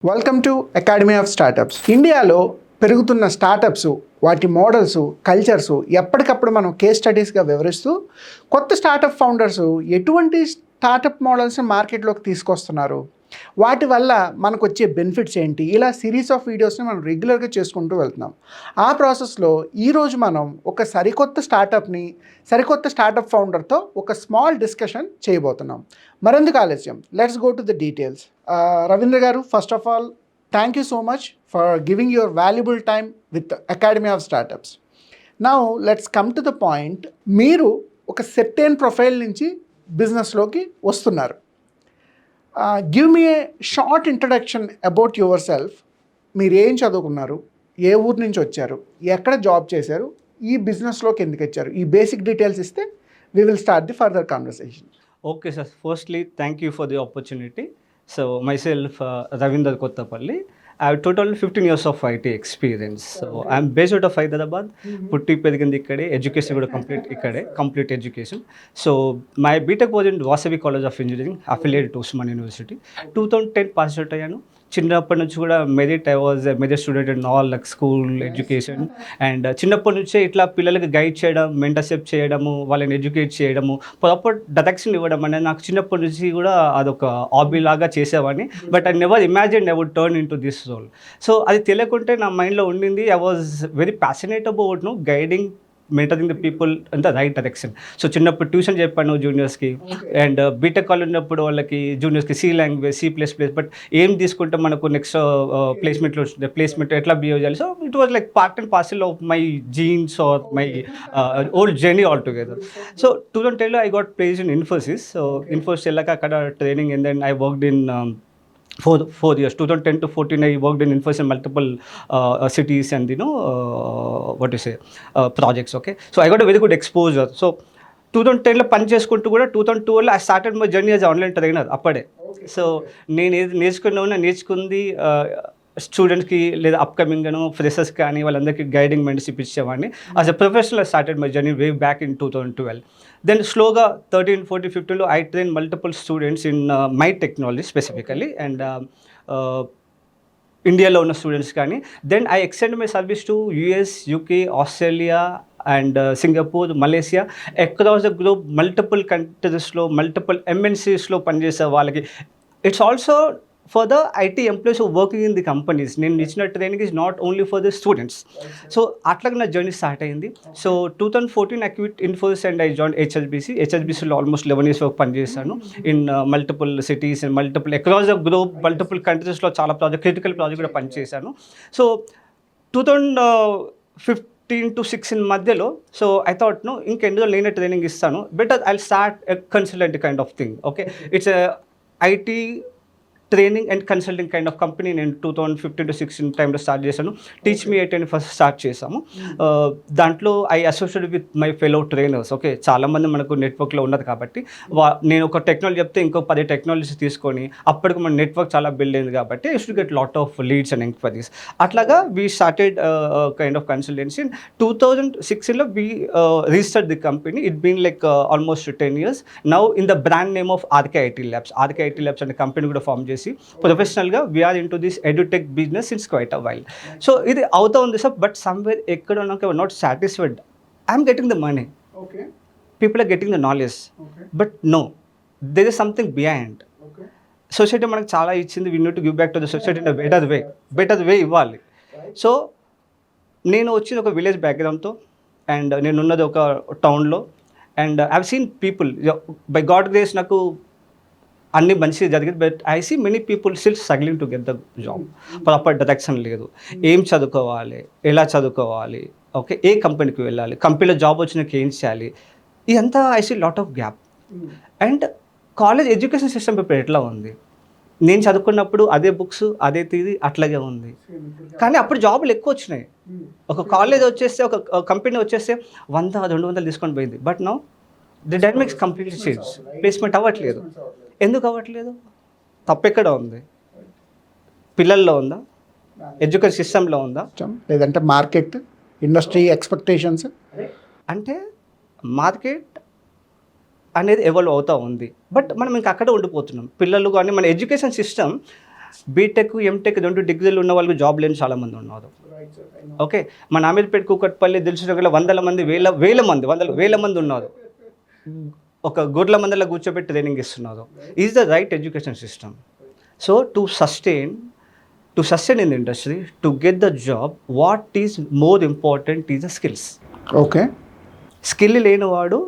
Welcome to academy of startups. ఇండియాలో పెరుగుతున్న startups, వాటి మోడల్స్, కల్చర్స్ ఎప్పటికప్పుడు మనం కేస్ స్టడీస్గా వివరిస్తూ కొత్త స్టార్టప్ ఫౌండర్స్ ఎటువంటి స్టార్టప్ మోడల్స్ని మార్కెట్లోకి తీసుకొస్తున్నారు, వాటి వల్ల మనకు వచ్చే బెనిఫిట్స్ ఏంటి, ఇలా సిరీస్ ఆఫ్ వీడియోస్ని మనం రెగ్యులర్గా చేసుకుంటూ వెళ్తున్నాం. ఆ ప్రాసెస్లో ఈరోజు మనం ఒక సరికొత్త స్టార్టప్ ఫౌండర్తో ఒక స్మాల్ డిస్కషన్ చేయబోతున్నాం. మరెందుకు ఆలస్యం, let's go to the details. Ravindra garu, first of all thank you so much for giving your valuable time with academy of startups. Now let's come to the point. మీరు ఒక సెర్టైన్ ప్రొఫైల్ నుంచి బిజినెస్లోకి వస్తున్నారు. Give me a short introduction about yourself. మీరు ఏం చదువుకున్నారు, ఏ ఊరు నుంచి వచ్చారు, ఎక్కడ జాబ్ చేశారు, ఈ బిజినెస్లోకి ఎందుకు వచ్చారు, ఈ బేసిక్ డీటెయిల్స్ ఇస్తే we will start the further conversation. Okay, sir. Firstly, thank you for the opportunity. So, myself, Ravinder Kottapalli. I have total 15 years of IT experience. So, I am based out of Hyderabad. Putti పెరిగింది ఇక్కడే, education కూడా complete education. So my BTech was in Vasavi college of engineering, affiliated to Osman university. 2010 pass out అయ్యాను. చిన్నప్పటి నుంచి కూడా I was merit student in all like school education. And చిన్నప్పటి నుంచే ఇట్లా పిల్లలకి గైడ్ చేయడం, మెంటర్షిప్ చేయడము, వాళ్ళని ఎడ్యుకేట్ చేయడము, ప్రాపర్ డైరెక్షన్ ఇవ్వడం అనేది నాకు చిన్నప్పటి నుంచి కూడా అదొక హాబీ లాగా చేసేవాడిని. But I never imagine I would turn into this role. So అది తెలియకుంటే నా మైండ్లో ఉండింది. I was very passionate about guiding, mentoring the people in the right direction. So చిన్నప్పుడు ట్యూషన్ చెప్పాను జూనియర్స్కి. అండ్ బీటెక్ వాళ్ళు ఉన్నప్పుడు వాళ్ళకి జూనియర్స్కి సి లాంగ్వేజ్, C++. బట్ ఏం తీసుకుంటే మనకు నెక్స్ట్ ప్లేస్మెంట్లో వస్తుంది, ప్లేస్మెంట్ ఎట్లా బిహేవ్ చేయాలి. So it was like part and parcel of my genes or my old journey all together. So 2010లో I got placed in Infosys. So Infosys వెళ్ళాక అక్కడ training, and then I worked in four years, 2010 to 14, I worked in Infosys in multiple cities and projects. Okay, so I got a very good exposure. So 2010లో పని చేసుకుంటూ కూడా 2012లో I started my journey as online trainer అప్పుడే. So నేను ఏది నేర్చుకుంది స్టూడెంట్స్కి లేదా అప్కమింగ్ ఫ్రెషర్స్ కానీ వాళ్ళందరికీ గైడింగ్ మెంటర్షిప్ ఇచ్చేవాడిని. As a professional I started my journey way back in 2012. Then స్లోగా 13, 14, 15లో I train multiple students in my technology specifically, and ఇండియాలో ఉన్న స్టూడెంట్స్ కానీ. Then I extend my service to US, UK, Australia and Singapore, Malaysia, across the globe, multiple కంట్రీస్లో, multiple MNCస్లో పనిచేసే వాళ్ళకి. It's also for the IT employees working in the companies. నేను ఇచ్చిన training is not only for the students. So అట్లాగే నా జర్నీ start అయింది. So 2014 I quit Infosys and I join HSBCలో ఆల్మోస్ట్ 11 years వరకు పనిచేశాను in multiple cities and multiple across the globe, multiple కంట్రీస్లో చాలా క్రిటికల్ ప్రాజెక్ట్ కూడా పనిచేశాను. సో 2015 to 16 మధ్యలో సో ఐ థాట్ ఇంకెందులో నేనే ట్రైనింగ్ ఇస్తాను, better I start a consultant kind of thing. Okay, it's IT training and consulting kind of company. నేను 2015 to 16 టైంలో start చేశాను. టీచ్ మీ ఎట్ అని ఫస్ట్ స్టార్ట్ చేసాము. దాంట్లో I associated with my fellow trainers. Okay, చాలామంది మనకు నెట్వర్క్లో ఉన్నది కాబట్టి నేను ఒక టెక్నాలజీ చెప్తే ఇంకో 10 టెక్నాలజీస్ తీసుకొని అప్పటికి మన నెట్వర్క్ చాలా బిల్డ్ అయింది కాబట్టి I should get lot of leads and enquiries. అట్లాగా we started kind of consultancy. 2016లో we registered the company. It been like almost 10 years now in the brand name of RK IT Labs. RK IT Labs అనే company కూడా form చేసి ప్రొఫెషనల్గా we're into this edutech business since quite a while. So ఇది అవుతా ఉంది sir, but somewhere ఎక్కడ not satisfied. I'm getting the money, people are getting the knowledge, but no there is something behind. Society మనకు చాలా ఇచ్చింది, we need to give back to the society in better way ఇవ్వాలి. So నేను వచ్చింది ఒక village బ్యాక్గ్రౌండ్తో, and నేను ఉన్నది ఒక టౌన్లో, and I have seen people, by God grace నాకు అన్ని మంచిగా జరిగింది. But I see many people still struggling to get the job. Proper direction లేదు, ఏం చదువుకోవాలి, ఎలా చదువుకోవాలి, ఓకే, ఏ కంపెనీకి వెళ్ళాలి, కంపెనీలో జాబ్ వచ్చినాక ఏం చేయాలి, ఇదంతా I see lot of gap. And college education system ఇప్పుడు ఎట్లా ఉంది, నేను చదువుకున్నప్పుడు అదే బుక్స్, అదే తీరి అట్లాగే ఉంది. కానీ అప్పుడు జాబులు ఎక్కువ వచ్చినాయి. ఒక కాలేజ్ వచ్చేస్తే, ఒక కంపెనీ వచ్చేస్తే 100-200 తీసుకొని పోయింది. But now the dynamics completely change. Placement అవ్వట్లేదు. ఎందుకు అవ్వట్లేదు? తప్పెక్కడ ఉంది? పిల్లల్లో ఉందా, ఎడ్యుకేషన్ సిస్టంలో ఉందా, లేదంటే మార్కెట్, ఇండస్ట్రీ ఎక్స్పెక్టేషన్స్? అంటే మార్కెట్ అనేది ఎవాల్వ్ అవుతూ ఉంది, బట్ మనం ఇంకా అక్కడే ఉండిపోతున్నాం. పిల్లలు కానీ మన ఎడ్యుకేషన్ సిస్టమ్ బీటెక్ ఎంటెక్ 2 డిగ్రీలు ఉన్న వాళ్ళకి జాబ్ లేని చాలామంది ఉన్నారు. ఓకే, మన అమీర్పేట కూకట్పల్లి దిల్సుఖ్నగర్లో వేల మంది ఉన్నారు. ఒక గొడ్ల మందలో కూర్చోబెట్టి ట్రైనింగ్ ఇస్తున్నారు. Is the right education system. So to sustain in the industry, to get the job, what is more important is the skills. Okay, skill లేనివాడు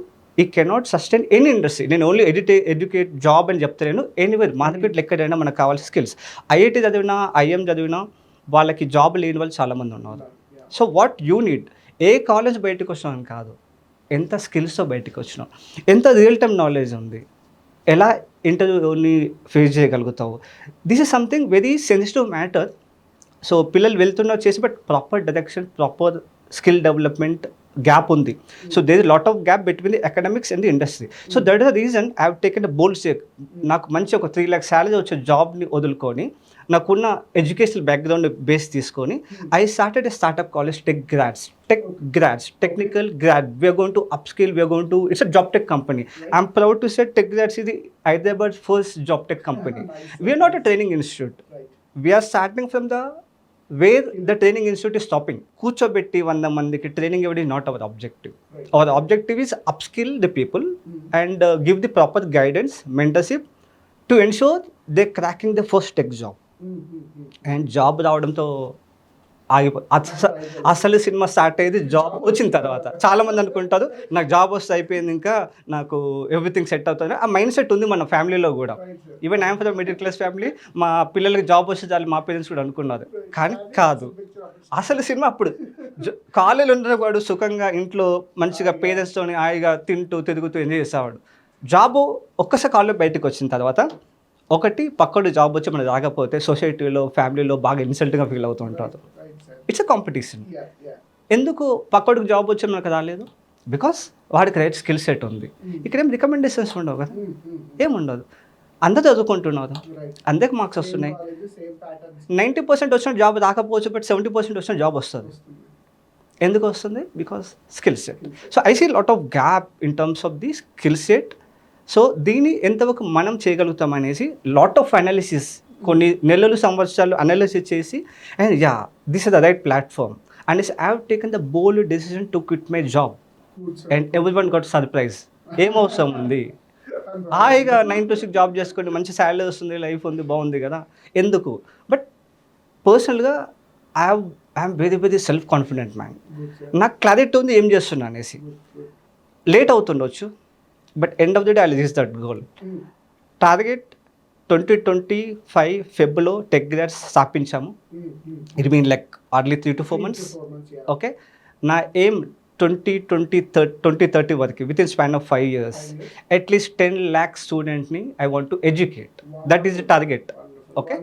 ఈ కెనాట్ సస్టైన్ ఎనీ ఇండస్ట్రీ. నేను ఓన్లీ ఎడ్యుకేట్ జాబ్ అని చెప్తలేను. Anywhere మార్కెట్లో ఎక్కడైనా మనకు కావాల్సిన skills. IIT చదివినా, IIM చదివినా వాళ్ళకి జాబ్ లేని వాళ్ళు చాలామంది ఉన్నారు. So what you need, A college బయటకు వచ్చినాం కాదు, ఎంత స్కిల్స్తో బయటకు వచ్చినాం, ఎంత రియల్ టైమ్ నాలెడ్జ్ ఉంది, ఎలా ఇంటర్వ్యూని ఫేస్ చేయగలుగుతావు. This is something very sensitive matter. So పిల్లలు వెళ్తున్నారు చేసి, but proper direction, proper skill development gap ఉంది. So there is lot of gap between the academics and the industry. So that is the reason I have taken a bold step. నాకు మంచి ఒక 3 lakhs salary వచ్చే జాబ్ని వదులుకొని, నాకున్న educational background base తీసుకొని, I started a startup college Tech Grads, technical grad. We're going to upskill, we're going to, it's a job tech company. I'm proud to say Tech Grads ఇది Hyderabad first job tech company. We're not a training institute, we're starting from the where the training institute is stopping. కూర్చోబెట్టి 100 మందికి training ఇవ్వడం is not our objective. Our objective is upskill the people and give the proper guidance, mentorship to ensure they cracking the first tech job. And job రావడంతో అసలు cinema start అయ్యేది job వచ్చిన తర్వాత. చాలామంది అనుకుంటారు నాకు జాబ్ వస్తే అయిపోయింది, ఇంకా నాకు ఎవ్రీథింగ్ సెట్ అవుతుంది. ఆ మైండ్ సెట్ ఉంది మన ఫ్యామిలీలో కూడా. Even I'm from middle class family. మా పిల్లలకి జాబ్ వస్తే చాలు మా పేరెంట్స్ కూడా అనుకున్నారు, కానీ కాదు. అసలు సినిమా అప్పుడు కాలేజీలో ఉండేవాడు సుఖంగా ఇంట్లో మంచిగా పేరెంట్స్తో హాయిగా తింటూ తిరుగుతూ ఎంజాయ్ చేసేవాడు. జాబు ఒక్కసారి కాలేజ్ బయటకు వచ్చిన తర్వాత, ఒకటి పక్కడు జాబ్ వచ్చి మనకు రాకపోతే సొసైటీలో, ఫ్యామిలీలో బాగా ఇన్సల్ట్గా ఫీల్ అవుతూ ఉంటారు. It's a competition. ఎందుకు పక్కడికి జాబ్ వచ్చి మనకు రాలేదు? బికాస్ వాడికి రైట్ స్కిల్ సెట్ ఉంది. ఇక్కడ ఏం రికమెండేషన్స్ ఉండవు కదా, ఏముండదు. అందరూ చదువుకుంటున్నారు, అందరికి మార్క్స్ వస్తున్నాయి. 90% వచ్చిన జాబ్ రాకపోవచ్చు, బట్ 70% వచ్చిన జాబ్ వస్తుంది. ఎందుకు వస్తుంది? Because skill set. So I see lot of gap in terms of the skill set. So దీన్ని ఎంతవరకు మనం చేయగలుగుతాం అనేసి లాట్ ఆఫ్ అనాలిసిస్, కొన్ని నెలలు సంవత్సరాలు అనాలిసిస్ చేసి, and yeah this is the right platform and I have taken the bold decision to quit my job. And everyone got surprise. ఏం అవసరం ఉంది, హాయిగా 9 to 6 జాబ్ చేసుకొని మంచి శాలరీ వస్తుంది, లైఫ్ ఉంది, బాగుంది కదా, ఎందుకు? బట్ పర్సనల్గా I'm very very self confident man. నాకు క్లారిటీ ఉంది ఏం చేస్తున్నా అనేసి. లేట్ అవుతుండొచ్చు, but end of the day I reach that goal. Target 2025 ఫెబ్లో టెక్ గ్రాడ్స్ స్థాపించాము. It mean like hardly 3 to 4 months. Okay, నా ఎయిమ్ 2030 వరకు, with in span of 5 years, at least 10 lakh స్టూడెంట్ని I want to educate. That is the target. Okay,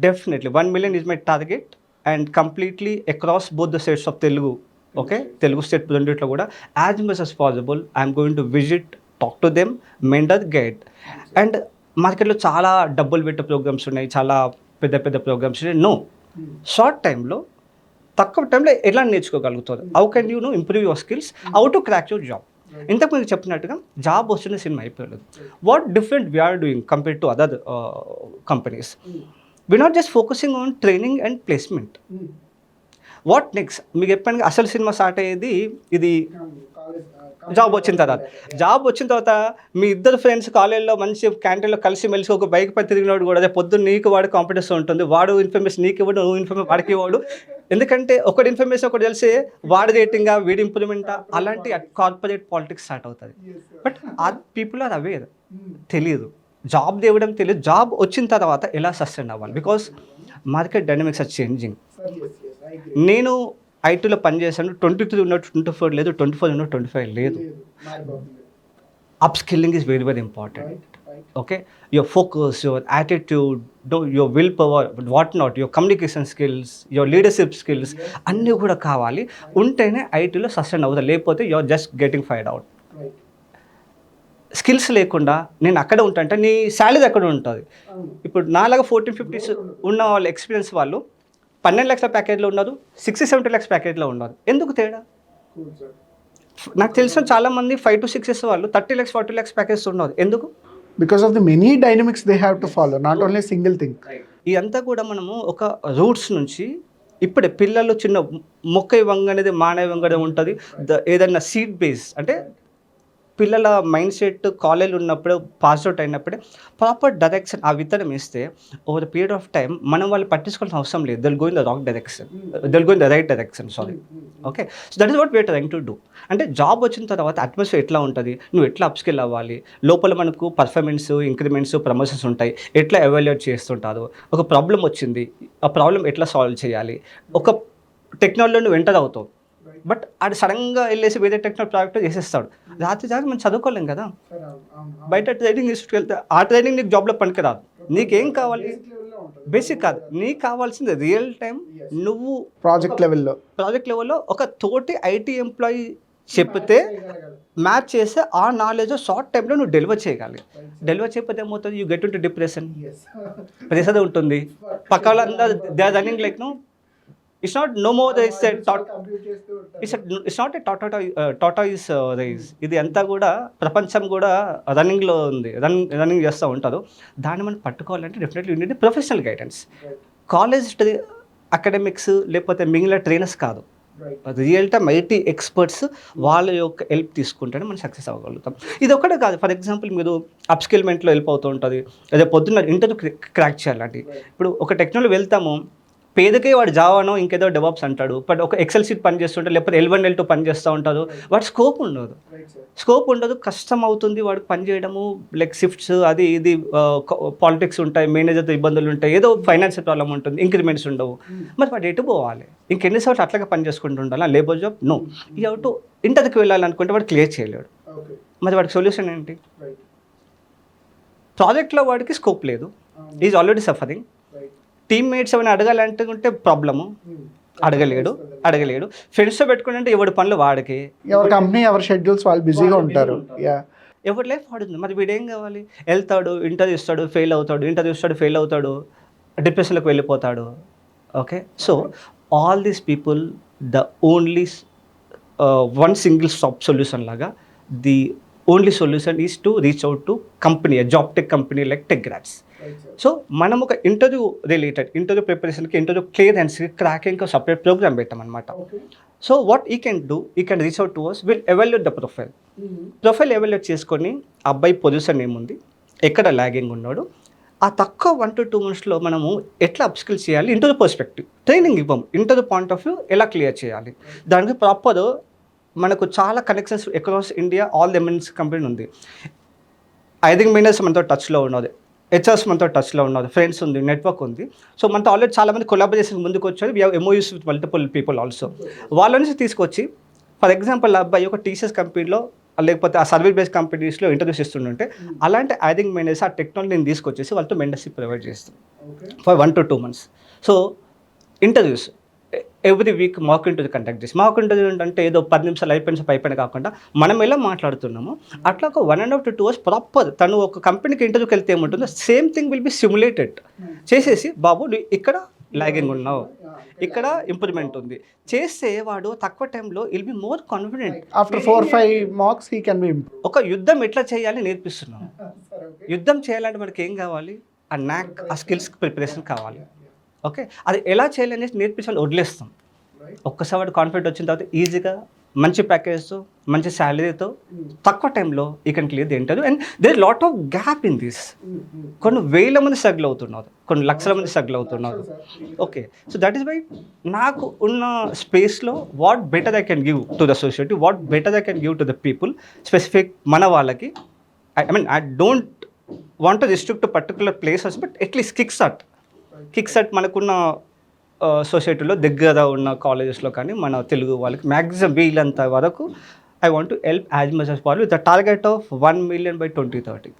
definitely 1 million is my target, and completely across both the states of Telugu. Okay, Telugu state రెండిట్లో కూడా as much as possible I'm going to visit, talk to them, mentor, guide. And మార్కెట్లో చాలా డబ్బులు పెట్టే programmes ఉన్నాయి, చాలా పెద్ద పెద్ద ప్రోగ్రామ్స్ ఉన్నాయి. నో, షార్ట్ టైంలో, తక్కువ టైంలో ఎలా నేర్చుకోగలుగుతారు, how can you improve your skills, how to crack your job. ఇంతకు మీకు చెప్పినట్టుగా జాబ్ వస్తున్న సినిమా అయిపోలేదు. What different we're doing compare to other companies? We're not just focusing on training and placement. What next? మీకు చెప్పాను అసలు cinema start అయ్యేది ఇది జాబ్ వచ్చిన తర్వాత. మీ ఇద్దరు ఫ్రెండ్స్ కాలేజ్లో మంచి క్యాంటీన్లో కలిసి మెలిసి ఒక బైక్ పై తిరిగినవాడు కూడా, అదే పొద్దున్న నీకు వాడు కాంపిటీషన్ ఉంటుంది. వాడు ఇన్ఫర్మేషన్ నీకు ఇవ్వడు, నువ్వు ఇన్ఫర్మేషన్ వాడికి ఇవ్వడు. ఎందుకంటే ఒకటి ఇన్ఫర్మేషన్ ఒకటి తెలిసి వాడి రేటింగా, వీడి ఇంప్రూవ్మెంటా, అలాంటి కార్పొరేట్ పాలిటిక్స్ స్టార్ట్ అవుతుంది. బట్ ఆ పీపుల్ ఆర్ అవేర్. తెలియదు, జాబ్ తేవడం తెలియదు. జాబ్ వచ్చిన తర్వాత ఎలా సస్టైన్ అవ్వాలి, because market dynamics are changing. నేను ఐటీలో పనిచేశాను, 23 ఉన్నట్టు 24 లేదు, 24 ఉన్నట్టు 25 లేదు. Up skilling is very very important. Okay, your focus, your attitude, your will power, what not, your communication skills, your leadership skills అన్నీ కూడా కావాలి. ఉంటేనే ఐటీలో సస్టైన్ అవుతుంది, లేకపోతే your just getting fired out. Skills లేకుండా నేను అక్కడే ఉంటా అంటే నీ శాలరీ అక్కడ ఉంటుంది. ఇప్పుడు నాలాగా 14-15 ఉన్న వాళ్ళు, ఎక్స్పీరియన్స్ వాళ్ళు 12 lakhs ప్యాకేజ్లో ఉన్నారు, 60-70 lakhs ప్యాకేజ్లో ఉన్నారు. ఎందుకు తేడా? నాకు తెలిసిన చాలామంది 5 to 6 years వాళ్ళు 30 lakhs 40 lakhs ప్యాకేజ్ ఉన్నారు. ఎందుకు? Because of the many dynamics they have to follow, not only a single thing. ఇదంతా కూడా మనము ఒక రూట్స్ నుంచి ఇప్పుడే పిల్లలు చిన్న మొక్క వంగ అనేది మానవ వంగడం ఉంటుంది. ఏదన్నా సీడ్ బేస్ అంటే పిల్లల మైండ్ సెట్ కాలేజీలో ఉన్నప్పుడు పాస్ అవుట్ అయినప్పుడే ప్రాపర్ డైరెక్షన్ ఆ విత్తనం వేస్తే over the period of time మనం వాళ్ళు పట్టించుకోవాల్సిన అవసరం లేదు. They'll go in the wrong direction, they'll go in the right direction, sorry. Okay, so that is what we're trying to do. అంటే జాబ్ వచ్చిన తర్వాత అట్మాస్ఫియర్ ఎట్లా ఉంటుంది, నువ్వు ఎట్లా అప్స్కిల్ అవ్వాలి, లోపల మనకు పర్ఫార్మెన్స్ ఇంక్రిమెంట్స్ ప్రమోషన్స్ ఉంటాయి, ఎట్లా ఎవాల్యుయేట్ చేస్తుంటారు, ఒక ప్రాబ్లం వచ్చింది ఆ ప్రాబ్లం ఎట్లా సాల్వ్ చేయాలి, ఒక టెక్నాలజీలో నువ్వు ఎంటర్ అవుతావు బట్ అది సడన్గా వెళ్ళేసి వేరే టెక్నాలజీ ప్రాజెక్ట్ చేసేస్తాడు. రాత్రి మనం చదువుకోలేం కదా, బయట ట్రైనింగ్ ఇన్స్టిట్యూట్కి వెళ్తే ఆ ట్రైనింగ్ నీకు జాబ్లో పనికిరాదు. నీకేం కావాలి, బేసిక్ కాదు, నీకు కావాల్సింది రియల్ టైం నువ్వు ప్రాజెక్ట్ లెవెల్లో ఒక తోటి ఐటీ ఎంప్లాయీ చెప్తే మ్యాచ్ చేస్తే ఆ నాలెడ్జ్ షార్ట్ టైంలో నువ్వు డెలివర్ చేయగలి. డెలివర్ చేయకపోతే ఏమవుతుంది, you get into depression, pressure ఉంటుంది. పక్క వాళ్ళందరూ they are running like no, it's not no more it's not a tortoise race. ఇది అంతా కూడా ప్రపంచం కూడా రన్నింగ్లో ఉంది, రన్నింగ్ చేస్తూ ఉంటారు. దాన్ని మనం పట్టుకోవాలంటే definitely you need professional guidance. College academics లేకపోతే మిగిలిన ట్రైనర్స్ కాదు, రియల్ టైమ్ ఐటీ ఎక్స్పర్ట్స్ వాళ్ళ యొక్క హెల్ప్ తీసుకుంటేనే మనం సక్సెస్ అవ్వగలుగుతాం. ఇది ఒకటే కాదు, ఫర్ ఎగ్జాంపుల్ మీరు అప్స్కిల్మెంట్లో హెల్ప్ అవుతూ ఉంటుంది, అదే పొద్దున్న ఇంటర్వ్యూ క్రాక్ చేయాలంటే ఇప్పుడు ఒక టెక్నాలజీ వెళ్తాము, పేదకే వాడు జావానో ఇంకేదో డెవలప్స్ అంటాడు, బట్ ఒక ఎక్సెల్ షీట్ పని చేస్తుంటాడు, లేకపోతే L1 L2 పని చేస్తూ ఉంటారు, వాడు స్కోప్ ఉండదు, కష్టం అవుతుంది వాడికి పని చేయడము, లైక్ షిఫ్ట్స్ అది ఇది పాలిటిక్స్ ఉంటాయి, మేనేజర్తో ఇబ్బందులు ఉంటాయి, ఏదో ఫైనాన్షియల్ ప్రాబ్లం ఉంటుంది, ఇంక్రిమెంట్స్ ఉండవు, మరి వాడు ఎటు పోవాలి, ఇంకెన్నిసార్లు అట్లాగే పని చేసుకుంటూ ఉండాలి. లేబర్ జాబ్ నో, ఈ అవుట్ ఇంటర్కి వెళ్ళాలనుకుంటే వాడు క్లియర్ చేయలేడు, మరి వాడికి సొల్యూషన్ ఏంటి? ప్రాజెక్ట్లో వాడికి స్కోప్ లేదు, ఈజ్ ఆల్రెడీ సఫరింగ్. టీమ్మేట్స్ ఏమైనా అడగాలంటే ప్రాబ్లము, అడగలేడు. ఫ్రెండ్స్తో పెట్టుకుంటే ఎవరి పనులు వాడికి, ఎవరి కంపెనీ ఎవరి షెడ్యూల్స్ వాళ్ళు బిజీగా ఉంటారు, ఎవరి లైఫ్ వాడుతుంది. మరి వీడేం కావాలి, వెళ్తాడు ఇంటర్వ్యూ ఇస్తాడు, ఫెయిల్ అవుతాడు, డిప్రెషన్లోకి వెళ్ళిపోతాడు. Okay, so all these people the only one single stop solution లాగా the only solution is to reach out to company, job tech company like Tech Grads. So మనం ఒక ఇంటర్వ్యూ ప్రిపరేషన్కి ఇంటర్వ్యూ క్లియరెన్స్కి క్రాకింగ్కి సపరేట్ ప్రోగ్రామ్ పెట్టామన్నమాట. So what we can do, we can reach out to us, will evaluate the profile evaluate చేసుకొని అబ్బాయి position ఏముంది, ఎక్కడ లాగింగ్ ఉన్నాడు, ఆ తక్కువ 1 to 2 monthsలో మనము ఎట్లా అప్స్కిల్ చేయాలి, ఇంటర్వ్యూ పర్స్పెక్టివ్ ట్రైనింగ్ ఇవ్వం, ఇంటర్వ్యూ పాయింట్ ఆఫ్ వ్యూ ఎలా క్లియర్ చేయాలి, దానికి ప్రాపర్ మనకు చాలా connections across India all the MNC company ఉంది. ఐదింగ్ మేనేజర్స్ మనతో టచ్లో ఉన్నది, హెచ్ఆర్స్ మనతో టచ్లో ఉన్నారు, ఫ్రెండ్స్ ఉంది, నెట్వర్క్ ఉంది. సో మనతో ఆల్రెడీ చాలామంది కొలాబరేషన్ ముందుకు వచ్చారు. We have MoUs with multiple people also. వాళ్ళ నుంచి తీసుకొచ్చి ఫర్ ఎగ్జాంపుల్ అబ్బాయి ఒక టీసీఎస్ కంపెనీలో లేకపోతే ఆ సర్వీస్ బేస్డ్ కంపెనీస్లో ఇంటర్వ్యూస్ ఇస్తుంటే అలాంటి ఐదింగ్ మేనేజర్స్ ఆ టెక్నాలజీ నేను తీసుకొచ్చేసి వాళ్ళతో మెంటర్షిప్ ప్రొవైడ్ చేస్తాం for 1 to 2 months. So interviews every week mock interview conduct చేసి, మాక్ ఇంటర్వ్యూ అంటే ఏదో 10 నిమిషాలు అయిపోయిన కాకుండా మనం ఎలా మాట్లాడుతున్నామో అట్లా ఒక 1.5 to 2 hours ప్రాపర్ తను ఒక కంపెనీకి ఇంటర్వ్యూకి వెళ్తే ఏముంటుందో same thing will be simulated చేసేసి, బాబు ఇక్కడ లాగింగ్ ఉన్నావు, ఇక్కడ ఇంప్రూవ్మెంట్ ఉంది చేస్తే వాడు తక్కువ టైంలో will be more confident. After 4-5 marks he can be improve. ఒక యుద్ధం ఎట్లా చేయాలి నేర్పిస్తున్నాం. యుద్ధం చేయాలంటే మనకి ఏం కావాలి, ఆ నాక్, ఆ స్కిల్స్ ప్రిపరేషన్ కావాలి. ఓకే, అది ఎలా చేయాలి అనేసి నేర్పించాలి, వదిలేస్తాం. ఒక్కసారి వాడు కాన్ఫిడెంట్ వచ్చిన తర్వాత ఈజీగా మంచి ప్యాకేజ్తో మంచి శాలరీతో తక్కువ టైంలో ఈ can clear the interview. And there is lot of gap in this. కొన్ని వేల మంది స్ట్రగుల్ అవుతున్నారు, కొన్ని లక్షల మంది స్ట్రగుల్ అవుతున్నారు. Okay, so that is why నాకు ఉన్న స్పేస్లో what better I can give to the society, what better I can give to the people, specific మన వాళ్ళకి. I mean I don't want to restrict to particular places, but at least కిక్ సట్ మనకున్న సొసైటీలో దగ్గర ఉన్న కాలేజెస్లో కానీ మన తెలుగు వాళ్ళకి మ్యాక్సిమం వీలంత వరకు I want to help as much as possible with the target of 1 million by 2030.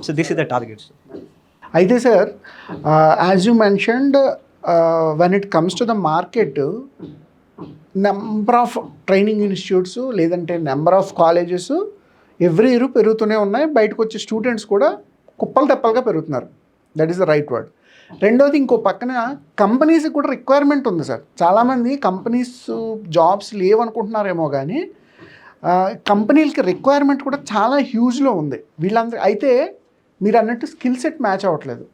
So this is the targets. అయితే sir, as you mentioned, when it comes to the market, number of training institutes లేదంటే number of colleges every year పెరుగుతూనే ఉన్నాయి. బయటకు వచ్చే students కూడా కుప్పలు తెప్పలుగా పెరుగుతున్నారు. That is the right word. రెండోది, ఇంకో పక్కన కంపెనీస్కి కూడా రిక్వైర్మెంట్ ఉంది సార్. చాలామంది కంపెనీస్ జాబ్స్ లేవనుకుంటున్నారేమో కానీ కంపెనీలకి రిక్వైర్మెంట్ కూడా చాలా హ్యూజ్లో ఉంది వీళ్ళందరూ. అయితే మీరు అన్నట్టు స్కిల్ సెట్ మ్యాచ్ అవ్వట్లేదు.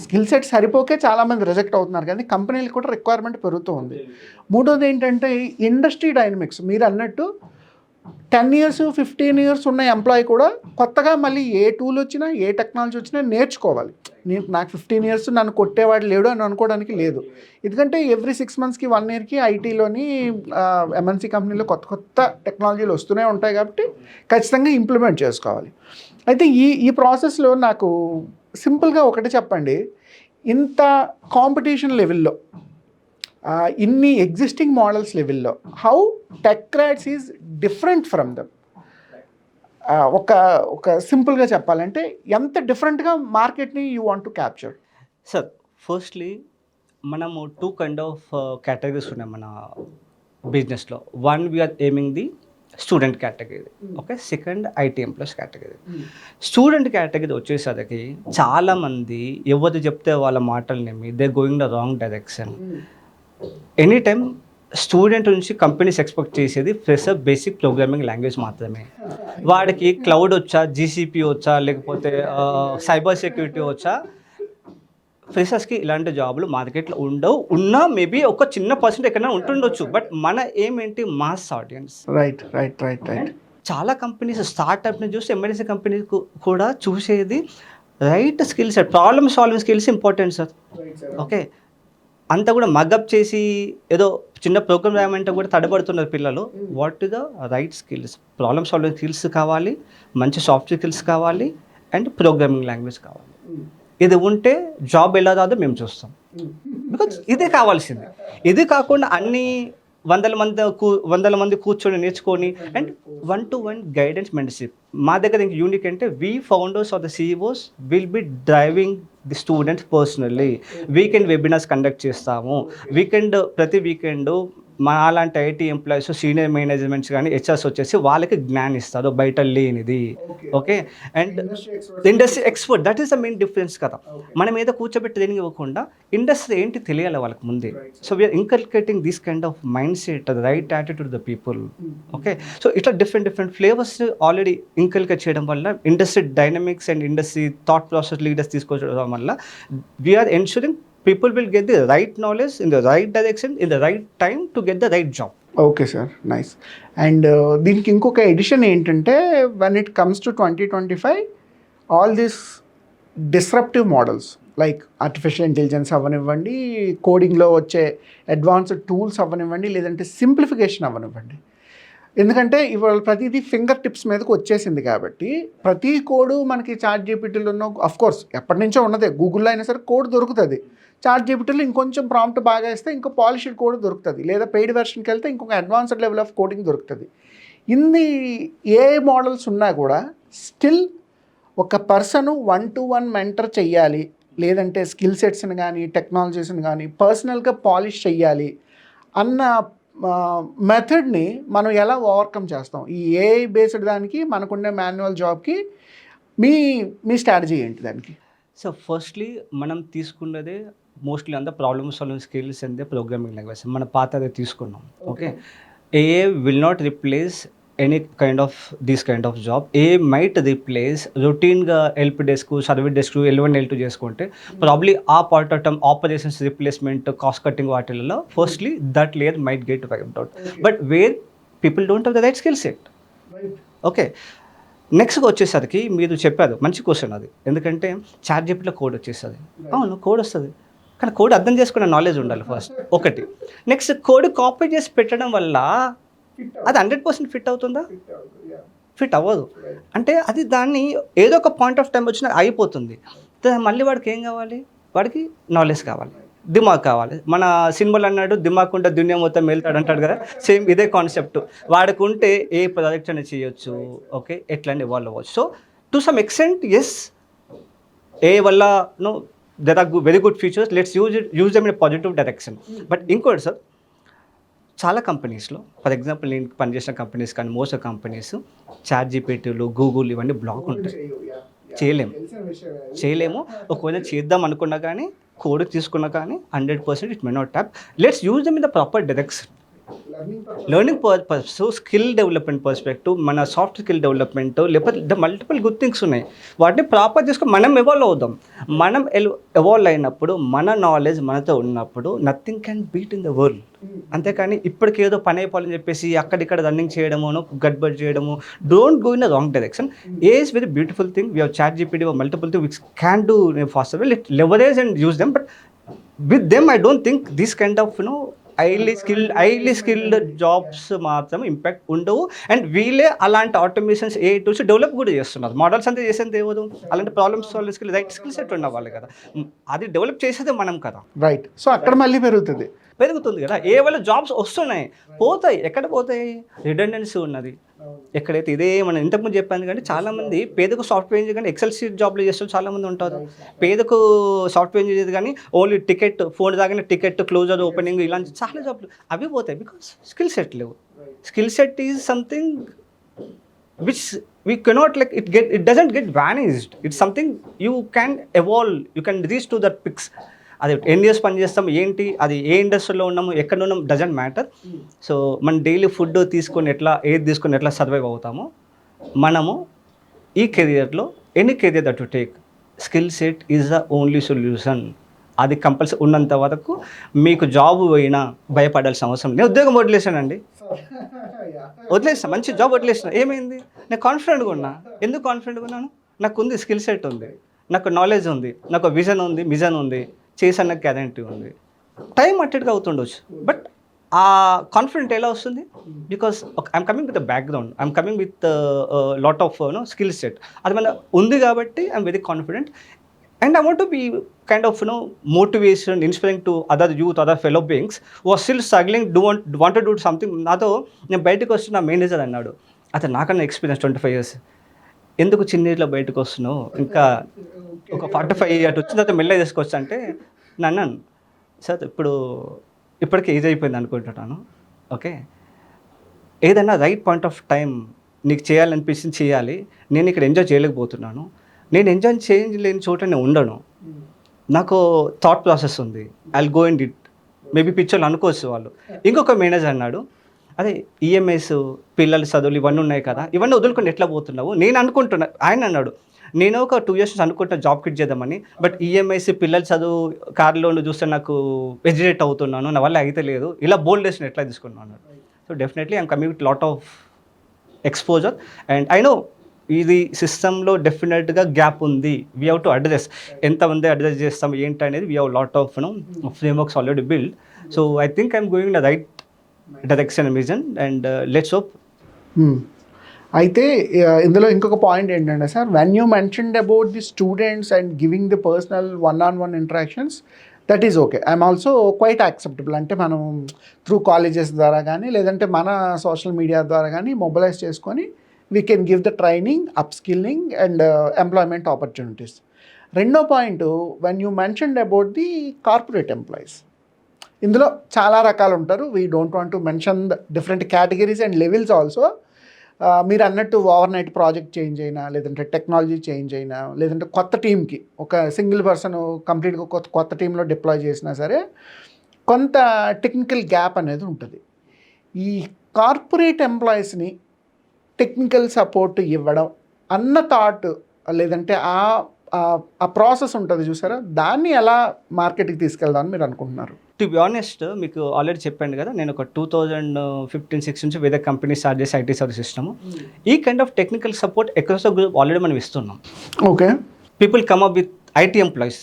స్కిల్ సెట్ సరిపోకే చాలామంది రిజెక్ట్ అవుతున్నారు, కానీ కంపెనీలకు కూడా రిక్వైర్మెంట్ పెరుగుతూ ఉంది. మూడోది ఏంటంటే ఇండస్ట్రీ డైనమిక్స్. మీరు అన్నట్టు 10 years 15 years ఉన్న ఎంప్లాయీ కూడా కొత్తగా మళ్ళీ ఏ టూల్ వచ్చినా ఏ టెక్నాలజీ వచ్చినా నేర్చుకోవాలి. నాకు 15 years నన్ను కొట్టేవాడు లేడు అని అనుకోవడానికి లేదు. ఎందుకంటే ఎవ్రీ 6 monthsకి 1 yearకి ఐటీలోని ఎంఎన్సీ కంపెనీలో కొత్త కొత్త టెక్నాలజీలు వస్తూనే ఉంటాయి కాబట్టి ఖచ్చితంగా ఇంప్లిమెంట్ చేసుకోవాలి. అయితే ఈ ప్రాసెస్లో నాకు సింపుల్గా ఒకటి చెప్పండి, ఇంత కాంపిటీషన్ లెవెల్లో ఇన్ని ఎగ్జిస్టింగ్ మోడల్స్ లెవెల్లో how Tech Grads is different from them. ఒక సింపుల్గా చెప్పాలంటే ఎంత డిఫరెంట్గా మార్కెట్ని you want to capture? Sir, firstly మనము 2 kind of కేటగిరీస్ ఉన్నాయి మన బిజినెస్లో. One we're aiming the student category, okay. Second IT employees category. Student category వచ్చేసరికి చాలామంది ఎవరు చెప్తే వాళ్ళ మాటలు నమ్మి they going the wrong direction. Any time student నుంచి కంపెనీస్ ఎక్స్పెక్ట్ చేసేది ఫ్రెషర్ బేసిక్ ప్రోగ్రామింగ్ లాంగ్వేజ్ మాత్రమే. వాడికి క్లౌడ్ వచ్చా, జీసీపీ వచ్చా, లేకపోతే సైబర్ సెక్యూరిటీ వచ్చా. ఫ్రెషర్స్కి ఇలాంటి జాబులు మార్కెట్లో ఉండవు. ఉన్నా మేబీ ఒక చిన్న పర్సెంట్ ఎక్కడైనా ఉంటుండొచ్చు, బట్ మన ఏమేంటి mass audience. Right right right right. చాలా కంపెనీస్ స్టార్ట్అప్ని చూసి ఎంఎన్సీ కంపెనీస్ కూడా చూసేది right skill set, problem solving skills important sir. Okay, అంతా కూడా మగప్ చేసి ఏదో చిన్న ప్రోగ్రామ్ రాయమంటే కూడా తడబడుతున్నారు పిల్లలు. What the right skills, problem solving skills కావాలి, మంచి సాఫ్ట్వేర్ స్కిల్స్ కావాలి, అండ్ ప్రోగ్రామింగ్ లాంగ్వేజ్ కావాలి. ఇది ఉంటే జాబ్ ఎలా రాదో మేము చూస్తాం, బికాజ్ ఇదే కావాల్సింది. ఇది కాకుండా అన్ని వందల మంది కూర్చొని నేర్చుకొని అండ్ 1-to-1 గైడెన్స్ మెంటర్షిప్. మా దగ్గర ఇంక యూనిక్ అంటే we founders are the CEOs will be driving the students personally. Weekend webinars conduct చేస్తాము. ప్రతి వీకెండ్ మా అలాంటి ఐటీ ఎంప్లాయీస్, సీనియర్ మేనేజ్మెంట్స్ కానీ హెచ్ఆర్స్ వచ్చేసి వాళ్ళకి జ్ఞానం ఇస్తారు బయట లేనిది. Okay, and industry expert, that is the main difference కదా. మనం ఏదో కూర్చోబెట్టి ట్రైనింగ్ ఇవ్వకుండా ఇండస్ట్రీ ఏంటి తెలియాలి వాళ్ళకి ముందే. So we're inculcating this kind of mind set, right attitude the people. Okay, so ఇట్లా డిఫరెంట్ ఫ్లేవర్స్ ఆల్రెడీ ఇంకల్కేట్ చేయడం వల్ల industry dynamics and industry thought process leaders తీసుకొచ్చడం వల్ల we're ensuring people will get the right knowledge in the right direction in the right time to get the right job. Okay sir, nice. And దీనికి ఇంకొక edition ఏంటంటే when it comes to 2025 all this disruptive models like artificial intelligence అవ్వనివ్వండి, కోడింగ్లో వచ్చే advanced tools అవ్వనివ్వండి, లేదంటే simplification అవ్వనివ్వండి. ఎందుకంటే ఇవాళ ప్రతిదీ ఫింగర్ టిప్స్ మీదకి వచ్చేసింది కాబట్టి ప్రతి కోడు మనకి చాట్ జీపీటీలో ఉన్న, అఫ్కోర్స్ ఎప్పటి నుంచో ఉన్నదే, గూగుల్లో అయినా సరే కోడ్ దొరుకుతుంది. చాట్ జీపీటీలో ఇంకొంచెం ప్రాంప్ట్ బాగా ఇస్తే ఇంకో పాలిష్డ్ కోడ్ దొరుకుతుంది, లేదా పెయిడ్ వెర్షన్కి వెళ్తే ఇంకొక అడ్వాన్స్డ్ లెవెల్ ఆఫ్ కోడింగ్ దొరుకుతుంది. ఇన్ని ఏ మోడల్స్ ఉన్నా కూడా స్టిల్ ఒక పర్సన్ 1-to-1 మెంటర్ చెయ్యాలి, లేదంటే స్కిల్ సెట్స్ని కానీ టెక్నాలజీస్ని కానీ పర్సనల్గా పాలిష్ చెయ్యాలి అన్న మెథడ్ని మనం ఎలా ఓవర్కమ్ చేస్తాం? ఈ ఏఐ బేస్డ్ దానికి మనకున్న మాన్యువల్ జాబ్కి మీ స్ట్రాటజీ ఏంటి దానికి? సో ఫస్ట్లీ మనం తీసుకున్నదే మోస్ట్లీ అంతా problem solving skills and programming language మన పాతదే తీసుకున్నాం. Okay, AI will not replace any kind of this kind of job. AI might replace రొటీన్గా help desk, service desk, L1 L2 చేసుకుంటే ప్రాబ్లీ ఆ part of time operations replacement, cost cutting వాటిల్లో firstly that layer might get wiped out. But where people don't have the right skill set. Okay, నెక్స్ట్గా వచ్చేసరికి మీరు చెప్పారు మంచి question అది. ఎందుకంటే చాట్ జీపీటీలో కోడ్ వచ్చేస్తుంది. అవును, కోడ్ వస్తుంది, కానీ కోడ్ అర్థం చేసుకునే నాలెడ్జ్ ఉండాలి ఫస్ట్ ఒకటి. నెక్స్ట్ కోడ్ కాపీ చేసి పెట్టడం వల్ల అది 100% ఫిట్ అవుతుందా? ఫిట్ అవ్వదు. అంటే అది దాన్ని ఏదో ఒక పాయింట్ ఆఫ్ టైం వచ్చినా అయిపోతుంది. మళ్ళీ వాడికి ఏం కావాలి? వాడికి నాలెడ్జ్ కావాలి, దిమాగ్ కావాలి. మన సినిమాలు అన్నాడు దిమాగ్ ఉంటే దునియా మొత్తం వెళ్తాడు అంటాడు కదా, సేమ్ ఇదే కాన్సెప్ట్. వాడికి ఉంటే ఏ ప్రాజెక్ట్ అనేది చేయొచ్చు. ఓకే, ఎట్లా ఇవాల్వ్ అవ్వచ్చు. So to some extent yes, AI వల్ల no there are very good features, let's use them in positive direction. But ఇంకోటి సార్, చాలా కంపెనీస్లో ఫర్ ఎగ్జాంపుల్ నేను పనిచేసిన కంపెనీస్ కానీ మోస్ట్ ఆఫ్ కంపెనీస్ చాట్ జీపీటీలు, గూగుల్ ఇవన్నీ బ్లాక్ ఉంటాయి. చేయలేము. ఒకవేళ చేద్దాం అనుకున్నా కానీ కోడ్ తీసుకున్నా కానీ 100% it may not tap. Let's use them in the proper direction. Learning purpose, skill development perspective, మన సాఫ్ట్ స్కిల్ డెవలప్మెంట్, లేకపోతే మల్టిపుల్ గుడ్ థింగ్స్ ఉన్నాయి. వాటిని ప్రాపర్ చేసుకొని మనం ఎవాల్వ్ అవుదాం. మనం ఎవాల్వ్ అయినప్పుడు, మన నాలెడ్జ్ మనతో ఉన్నప్పుడు nothing can beat in the world. అంతేకాని ఇప్పటికి ఏదో పని అయిపోవాలని చెప్పేసి అక్కడిక్కడ రన్నింగ్ చేయడము, గడ్బడ్ చేయడము, don't go in the wrong direction. AI's very beautiful thing. We have chat GPT, multiple thing which can do faster well. It leverage and use them, but with them I don't think this kind of highly skilled jobs మాత్రం impact ఉండవు. And వీళ్ళే అలాంటి automations ఏ tools develop కూడా చేస్తున్నారు. Models అంతా చేసేది ఏవదు, అలాంటి problems solve skill, right skill set ఉన్నవాళ్ళు కదా, అది డెవలప్ చేసేదే మనం కదా. రైట్. సో అక్కడ మళ్ళీ పెరుగుతుంది కదా. ఏ వాళ్ళ జాబ్స్ వస్తున్నాయి, పోతాయి. ఎక్కడ పోతాయి? రిడెండెన్సీ ఉన్నది ఎక్కడైతే. ఇదే మనం ఇంతకుముందు చెప్పాను కానీ చాలామంది పేదకు సాఫ్ట్వేర్ ఇంజనీర్ కానీ ఎక్సెల్ షీట్ జాబ్లు చేస్తారు చాలామంది ఉంటారు. పేదకు సాఫ్ట్వేర్ ఇంజనీర్ కానీ ఓన్లీ టికెట్, ఫోన్ దాగానే టికెట్, క్లోజర్, ఓపెనింగ్, ఇలాంటి చాలా జాబ్లు అవి పోతాయి. బికాస్ స్కిల్ సెట్ లేవు. Skill set is something which we cannot like it doesn't get vanished. It's something you can evolve, you can reach to that peaks. అది ఎన్ని years పని చేస్తాం ఏంటి, అది ఏ ఇండస్ట్రీలో ఉన్నాము, ఎక్కడ ఉన్నాము, డజంట్ మ్యాటర్. సో మన డైలీ ఫుడ్ తీసుకొని ఏది తీసుకొని ఎట్లా సర్వైవ్ అవుతామో, మనము ఈ కెరియర్లో any career that you take, skill set is the only solution. అది కంపల్సరీ ఉన్నంత వరకు మీకు జాబ్ పోయినా భయపడాల్సిన అవసరం. నేను ఉద్యోగం వదిలేసానండి, వదిలేసాను, మంచి జాబ్ వదిలేసిన. ఏమైంది? నేను కాన్ఫిడెంట్గా ఉన్నా. ఎందుకు కాన్ఫిడెంట్గా ఉన్నాను? నాకు ఉంది, స్కిల్ సెట్ ఉంది, నాకు నాలెడ్జ్ ఉంది, నాకు విజన్ ఉంది, మిజన్ ఉంది, చేసన్న గ్యారంటీ ఉంది. టైం అట్టెట్గా అవుతుండొచ్చు, బట్ ఆ కాన్ఫిడెంట్ ఎలా వస్తుంది? Because I'm coming with background, I'm coming with lot of skill set. అది మన ఉంది కాబట్టి I'm very confident. And I want to be kind of motivation, inspiring to other youth, other fellow beings who are still struggling, want to do something. నాతో నేను బయటకు వస్తున్న manager అన్నాడు, అతను నాకన్నా ఎక్స్పీరియన్స్ 25 years, ఎందుకు చిన్నీట్లో బయటకు వస్తున్నావు, ఇంకా ఒక 45 అటు వచ్చిన తర్వాత మెల్లగా తీసుకొచ్చా అంటే నన్ను సార్ ఇప్పటికే ఏజ్ అయిపోయింది అనుకుంటున్నాను. ఓకే, ఏదైనా రైట్ పాయింట్ ఆఫ్ టైం నీకు చేయాలనిపించింది చేయాలి. నేను ఇక్కడ ఎంజాయ్ చేయలేకపోతున్నాను. నేను ఎంజాయ్ చేయలేని చోట నేను ఉండను. నాకు థాట్ ప్రాసెస్ ఉంది, I will go and it. Maybe పిక్చర్లు అనుకోవచ్చు వాళ్ళు. ఇంకొక మేనేజర్ అన్నాడు, అదే ఈఎంఐస్, పిల్లల చదువులు ఇవన్నీ ఉన్నాయి కదా, ఇవన్నీ వదులుకొని ఎట్లా పోతున్నావు? నేను అనుకుంటున్నా, ఆయన అన్నాడు, నేను ఒక 2 years అనుకుంటున్నా జాబ్ క్విట్ చేద్దామని, బట్ ఈఎంఐస్, పిల్లల చదువు, కార్ లోన్లు చూస్తే నాకు ఎజిటేట్ అవుతున్నాను, నా వల్ల అయితే లేదు, ఇలా బోల్డ్ డెసిషన్ ఎట్లా తీసుకున్నాను అన్నాడు. So definitely I'm coming with lot of exposure and I know ఇది సిస్టంలో డెఫినెట్గా గ్యాప్ ఉంది. We have to address. ఎంతమంది అడ్రస్ చేస్తాం ఏంటి అనేది we have lot of frameworks already build. So I think I'm going the right direction vision and let's hope. అయితే ఇందులో ఇంకొక పాయింట్ ఏంటంటే sir, when you mentioned about the students and giving the personal one-on-one interactions, that is okay. I'm also quite acceptable. అంటే మనం through colleges ద్వారా కానీ లేదంటే మన సోషల్ మీడియా ద్వారా కానీ మొబిలైజ్ చేసుకొని we can give the training, upskilling and employment opportunities. రెండో point, when you mentioned about the corporate employees, ఇందులో చాలా రకాలు ఉంటారు. We don't want to mention the different categories and levels also. మీరు అన్నట్టు ఓవర్ నైట్ ప్రాజెక్ట్ చేంజ్ అయినా, లేదంటే technology change అయినా, లేదంటే కొత్త టీంకి ఒక సింగిల్ పర్సన్ కంప్లీట్గా కొత్త టీంలో డిప్లాయ్ చేసినా సరే కొంత టెక్నికల్ గ్యాప్ అనేది ఉంటుంది. ఈ కార్పొరేట్ ఎంప్లాయీస్ని టెక్నికల్ సపోర్ట్ ఇవ్వడం అన్న థాట్, లేదంటే ఆ ప్రాసెస్ ఉంటుంది చూసారా, దాన్ని ఎలా మార్కెట్కి తీసుకెళ్దామని మీరు అనుకుంటున్నారు? టు బి ఆనెస్ట్, మీకు ఆల్రెడీ చెప్పాను కదా, నేను ఒక 2015-16 నుంచి వేరే కంపెనీ స్టార్ట్ చేసి ఐటీ సర్వీస్ ఇస్తాము. ఈ kind of technical support across the group already మనం ఇస్తున్నాం. Okay, people come up with IT employees.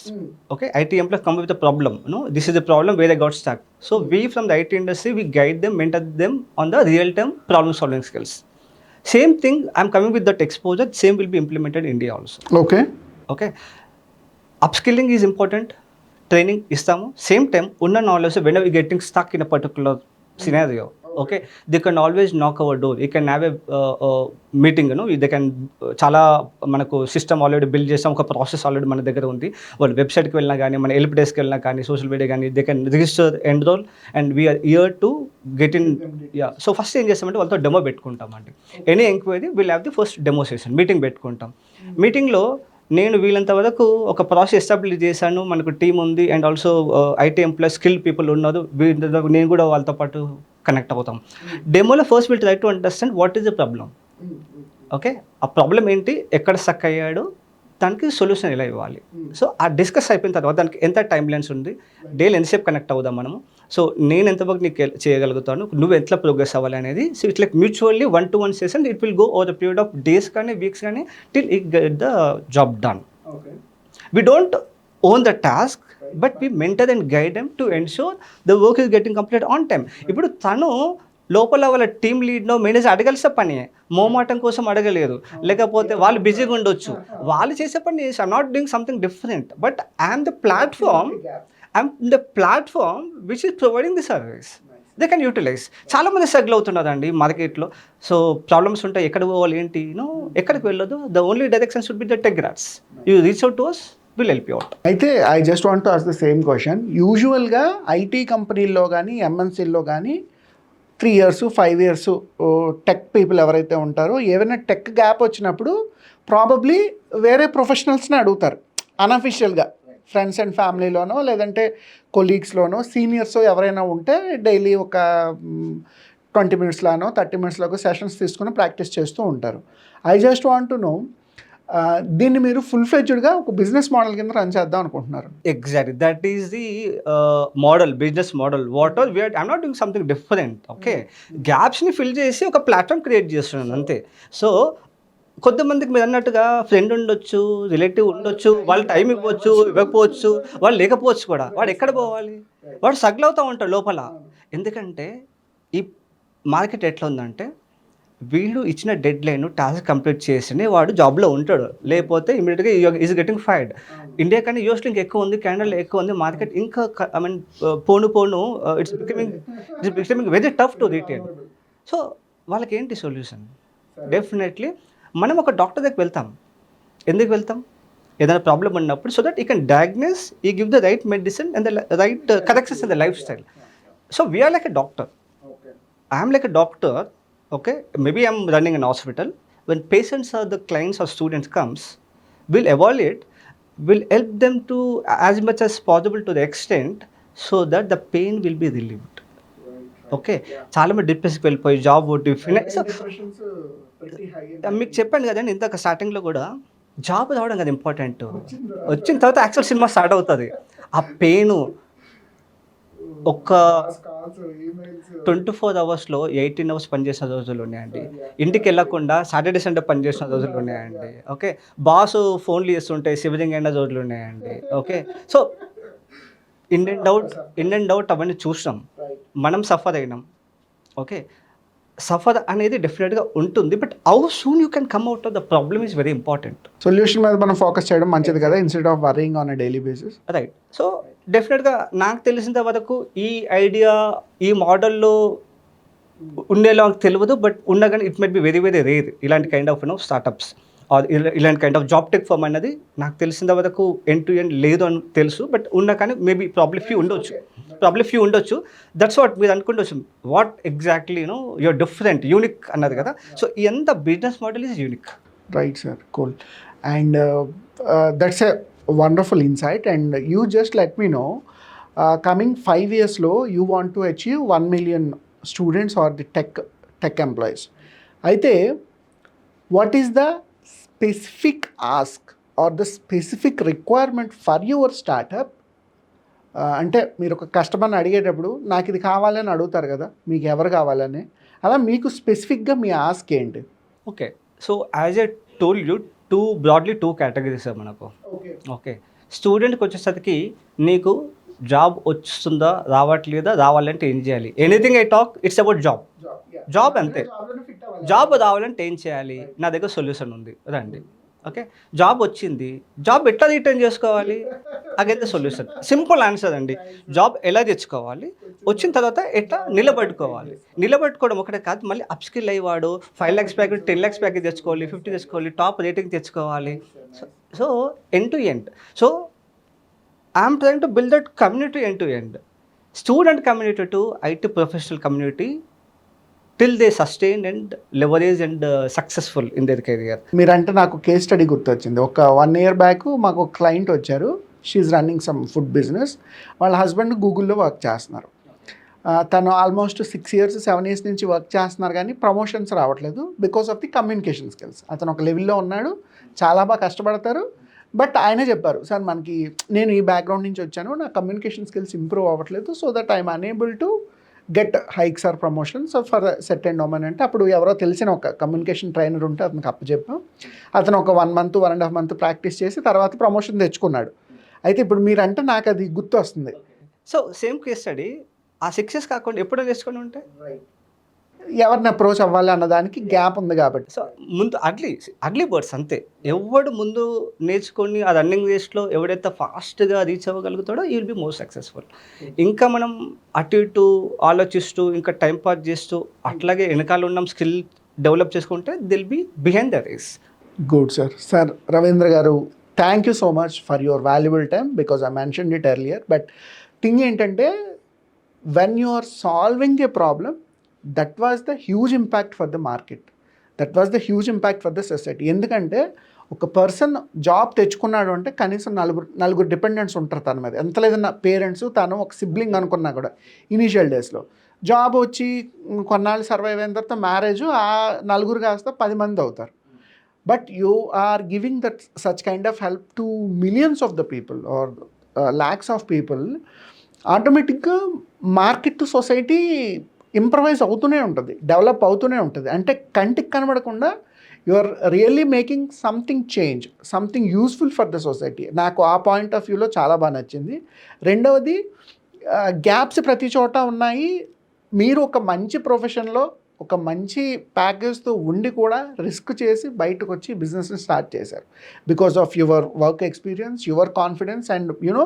Okay, IT employees come up with a problem. This is the problem where they got stuck. So we from the IT industry, we guide them, mentor them on the real-time problem-solving skills. Same thing, I'm coming with that exposure. Same will be implemented in India also. Okay. Upskilling is important. Training istamu. Same time, unna knowledge whenever we're getting stuck in a particular scenario. Okay, they can always knock our door. You can have a meeting, they can చాలా మనకు system already build చేస్తాం, ఒక process already మన దగ్గర ఉంది. వాళ్ళు వెబ్సైట్కి వెళ్ళినా కానీ, మన హెల్ప్ డెస్క్కి వెళ్ళినా కానీ, సోషల్ మీడియా కానీ, they can register, enrol and we're here to get in. So first ఏం చేస్తామంటే వాళ్ళతో డెమో పెట్టుకుంటామండి. Any enquiry will have the first demo session, meeting పెట్టుకుంటాం. మీటింగ్లో నేను వీళ్ళంత వరకు ఒక ప్రాసెస్ ఎస్టాబ్లిష్ చేశాను, మనకు టీం ఉంది and also IT employ skill people ఉన్నారు, నేను కూడా వాళ్ళతో పాటు కనెక్ట్ అవుతాం. డెమోలో first will try to understand what is the problem. Okay, ఆ ప్రాబ్లం ఏంటి, ఎక్కడ స్టక్ అయ్యాడు, దానికి సొల్యూషన్ ఎలా ఇవ్వాలి. సో ఆ డిస్కస్ అయిపోయిన తర్వాత దానికి ఎంత టైం లైన్స్ ఉంది, డైలీ ఎంతసేపు కనెక్ట్ అవుదాం మనము, సో నేను ఎంతవరకు నీకు చేయగలుగుతాను, నువ్వు ఎట్లా ప్రోగ్రెస్ అవ్వాలి అనేది. So it's like mutually 1-to-1 session, it will go over the period of days కానీ వీక్స్ కానీ till it get the job done. We don't own the task, but we mentor and guide them to ensure the work is getting completed on time. ఇప్పుడు తను లోపల వాళ్ళ team లీడ్నో manager అడగాల్సిన పని, మోమాటం కోసం అడగలేదు, లేకపోతే వాళ్ళు బిజీగా ఉండొచ్చు, వాళ్ళు చేసే పని I'm not doing something different, but I'm the platform which is providing the service. They can utilize. చాలామంది స్ట్రగుల్ అవుతున్నారండి మార్కెట్లో. సో ప్రాబ్లమ్స్ ఉంటాయి, ఎక్కడ పోవాలి ఏంటి, ఎక్కడికి వెళ్ళదు. The only direction should be the Tech Grads. You reach out to us, will help you out. అయితే I just want to ask the same question. యూజువల్గా ఐటీ కంపెనీల్లో కానీ ఎంఎన్సీల్లో కానీ 3 years 5 years టెక్ పీపుల్ ఎవరైతే ఉంటారో ఏమైనా టెక్ గ్యాప్ వచ్చినప్పుడు probably వేరే ప్రొఫెషనల్స్ని అడుగుతారు అన్అఫిషియల్గా, ఫ్రెండ్స్ అండ్ ఫ్యామిలీలోనో లేదంటే కొలీగ్స్లోనో సీనియర్స్ ఎవరైనా ఉంటే డైలీ ఒక 20 minutesలోనో 30 minutesలోకి సెషన్స్ తీసుకుని ప్రాక్టీస్ చేస్తూ ఉంటారు. I just want to know, దీన్ని మీరు ఫుల్ ఫ్లెడ్జ్డ్గా ఒక బిజినెస్ మోడల్ కింద రన్ చేద్దాం అనుకుంటున్నారు. Exactly, that is the model, business model. What are we are, I'm not doing something different. Okay, గ్యాప్స్ని ఫిల్ చేసి ఒక ప్లాట్ఫామ్ క్రియేట్ చేస్తున్నాను అంతే. సో కొంతమందికి మీరు అన్నట్టుగా ఫ్రెండ్ ఉండొచ్చు, రిలేటివ్ ఉండొచ్చు, వాళ్ళు టైం ఇవ్వచ్చు, ఇవ్వకపోవచ్చు, వాళ్ళు లేకపోవచ్చు కూడా. వాడు ఎక్కడ పోవాలి, వాడు స్ట్రగుల్ అవుతూ ఉంటాడు లోపల. ఎందుకంటే ఈ మార్కెట్ ఎట్లా ఉందంటే, వీళ్ళు ఇచ్చిన డెడ్ లైన్ టాస్క్ కంప్లీట్ చేస్తేనే వాడు జాబ్లో ఉంటాడు, లేకపోతే ఇమీడియట్గా ఈజ్ గెటింగ్ ఫైర్డ్. ఇండియా కానీ యూఎస్లో ఇంకా ఎక్కువ ఉంది, కెనడాలో ఎక్కువ ఉంది మార్కెట్. ఇంకా I mean phone it's becoming very tough to retain. So వాళ్ళకి ఏంటి సొల్యూషన్? డెఫినెట్లీ మనం ఒక డాక్టర్ దగ్గరికి వెళ్తాం. ఎందుకు వెళ్తాం? ఏదైనా ప్రాబ్లం ఉన్నప్పుడు, so that you can diagnose, you give the right medicine and the right corrections in the lifestyle. So we're like a doctor, I'm like a doctor. Okay, maybe I'm running an hospital. When patients or the clients or students comes, we'll evaluate, we'll help them to as much as possible to the extent so that the pain will be relieved. Okay, చాలా మంది డిప్రెషన్కి వెళ్ళిపోయి job మీకు చెప్పాను కదండి ఇంతక స్టార్టింగ్లో కూడా, జాబ్ రావడం కదా ఇంపార్టెంట్. వచ్చిన తర్వాత యాక్చువల్ సినిమా స్టార్ట్ అవుతుంది. ఆ పెయిన్ ఒక 24 hours 18 hours పనిచేసిన రోజులు ఉన్నాయండి. ఇంటికి వెళ్ళకుండా సాటర్డే సండే పనిచేసిన రోజులు ఉన్నాయండి. ఓకే, బాస్ ఫోన్లు చేస్తుంటే సివరింగ్ అయిన రోజులు ఉన్నాయండి. Okay, so in and out అవన్నీ చూసాం, మనం సఫర్ అయినాం. ఓకే, సఫర్ అనేది డెఫినెట్గా ఉంటుంది, but how soon you can come out of the problem is very important. Solution మీద మనం ఫోకస్ చేయడం మంచిది కదా, instead of worrying on a daily basis. Right. So డెఫినెట్గా నాకు తెలిసినంత వరకు ఈ ఐడియా ఈ మోడల్లో ఉండేలా తెలియదు, బట్ ఉన్నా కానీ it might be very very rare ఇలాంటి కైండ్ ఆఫ్ స్టార్టప్స్ ఆర్ ఇలాంటి kind of job tech firm అనేది నాకు తెలిసినంత వరకు ఎండ్ టు ఎండ్ లేదు అని తెలుసు. బట్ ఉన్నా కానీ మేబీ ప్రాబ్లీ ఫ్యూ ఉండొచ్చు. దట్స్ వాట్ మీరు అనుకుంటొచ్చు. What exactly you're different, unique అన్నది కదా. సో ఎంత business model is unique. Right, sir. Cool. And that's a wonderful insight. And you just let me know, coming 5 years you want to achieve 1 million students or the tech employees. అయితే what is the specific ask or the specific requirement for your startup? అంటే మీరు ఒక కస్టమర్ని అడిగేటప్పుడు నాకు ఇది కావాలని అడుగుతారు కదా, మీకు ఎవరు కావాలని, అలా మీకు స్పెసిఫిక్గా మీ ఆస్క్ ఏంటి? Okay, so as I told you broadly two categories మనకు. ఓకే, స్టూడెంట్కి వచ్చేసరికి నీకు జాబ్ వస్తుందా రావట్లేదా, రావాలంటే ఏం చేయాలి? Anything I talk it's about job అంతే. జాబ్ రావాలంటే ఏం చేయాలి? నా దగ్గర సొల్యూషన్ ఉంది, రండి. ఓకే, జాబ్ వచ్చింది, జాబ్ ఎట్లా రిటర్న్ చేసుకోవాలి? Again the solution. Simple answer అండి. జాబ్ ఎలా తెచ్చుకోవాలి, వచ్చిన తర్వాత ఎట్లా నిలబెట్టుకోవడం ఒకటే కాదు, మళ్ళీ అప్స్కిల్ అయ్యేవాడు 5 lakhs ప్యాకేజ్ 10 lakhs ప్యాకేజ్ తెచ్చుకోవాలి, 50 తెచ్చుకోవాలి, టాప్ రేటింగ్ తెచ్చుకోవాలి. So end to end. So I'm trying to build that community end to end, student community to IT professional community, till they sustain and leverage and successful in their career. మీరంటే నాకు case study గుర్తొచ్చింది. ఒక 1 year back మాకు ఒక client వచ్చారు. She's running some food business. వాళ్ళ husband గూగుల్లో work చేస్తున్నారు. తను ఆల్మోస్ట్ 6 ఇయర్స్ 7 ఇయర్స్ నుంచి వర్క్ చేస్తున్నారు కానీ ప్రమోషన్స్ రావట్లేదు because of the communication skills. అతను ఒక లెవెల్లో ఉన్నాడు, చాలా బాగా కష్టపడతారు. బట్ ఆయనే చెప్పారు, సార్ మనకి నేను ఈ బ్యాక్గ్రౌండ్ నుంచి వచ్చాను, నా కమ్యూనికేషన్ స్కిల్స్ ఇంప్రూవ్ అవ్వట్లేదు, so that I'm unable to get hikes or promotions for set and domain. అంటే అప్పుడు ఎవరో తెలిసిన ఒక కమ్యూనికేషన్ ట్రైనర్ ఉంటే అతనికి అప్పచెప్పాం. అతను ఒక 1 మంత్ 1.5 మంత్ ప్రాక్టీస్ చేసి తర్వాత ప్రమోషన్ తెచ్చుకున్నాడు. అయితే ఇప్పుడు మీరంటే నాకు అది గుర్తు వస్తుంది. సో సేమ్ కేస్ స్టడీ ఆ 6 ఇయర్స్ కాకుండా ఎప్పుడో నేర్చుకొని ఉంటే ఎవరిని అప్రోచ్ అవ్వాలి అన్నదానికి గ్యాప్ ఉంది కాబట్టి. సో ముందు అర్లీ బర్డ్స్ అంతే. ఎవడు ముందు నేర్చుకొని ఆ రన్నింగ్ రేస్లో ఎవడైతే ఫాస్ట్గా రీచ్ అవ్వగలుగుతాడో ఈ విల్ బి మోర్ సక్సెస్ఫుల్. ఇంకా మనం అటు ఇటు ఆలోచిస్తూ ఇంకా టైం పాస్ చేస్తూ అట్లాగే వెనకాల ఉన్న స్కిల్ డెవలప్ చేసుకుంటే they'll be behind the race. Good sir. Sir Ravindra garu, thank you so much for your valuable time because I mentioned it earlier. But thing ఏంటంటే when you are solving a problem, that was the huge impact for the market, that was the huge impact for the society. ఎందుకంటే ఒక person job తెచ్చుకున్నాడు అంటే కనీసం నలుగురు dependents ఉంటారు తన మీద. ఎంత లేదన్నా పేరెంట్స్, తను ఒక సిబ్లింగ్ అనుకున్నా కూడా ఇనీషియల్ డేస్లో. జాబ్ వచ్చి కొన్నాళ్ళు సర్వైవ్ అయిన తర్వాత మ్యారేజ్, ఆ నలుగురు కాస్త 10 మంది అవుతారు. But you are giving that such kind of help to millions of the people or lakhs of people. ఆటోమేటిక్గా మార్కెట్ టు సొసైటీ ఇంప్రవైజ్ అవుతూనే ఉంటుంది, డెవలప్ అవుతూనే ఉంటుంది. అంటే కంటికి కనబడకుండా you are really making something change, something useful for the society. నాకు ఆ పాయింట్ ఆఫ్ వ్యూలో చాలా బాగా నచ్చింది. రెండవది, గ్యాప్స్ ప్రతి చోట ఉన్నాయి. మీరు ఒక మంచి ప్రొఫెషన్లో ఒక మంచి ప్యాకేజ్తో ఉండి కూడా రిస్క్ చేసి బయటకు వచ్చి బిజినెస్ని స్టార్ట్ చేశారు because of your work experience, your confidence and you know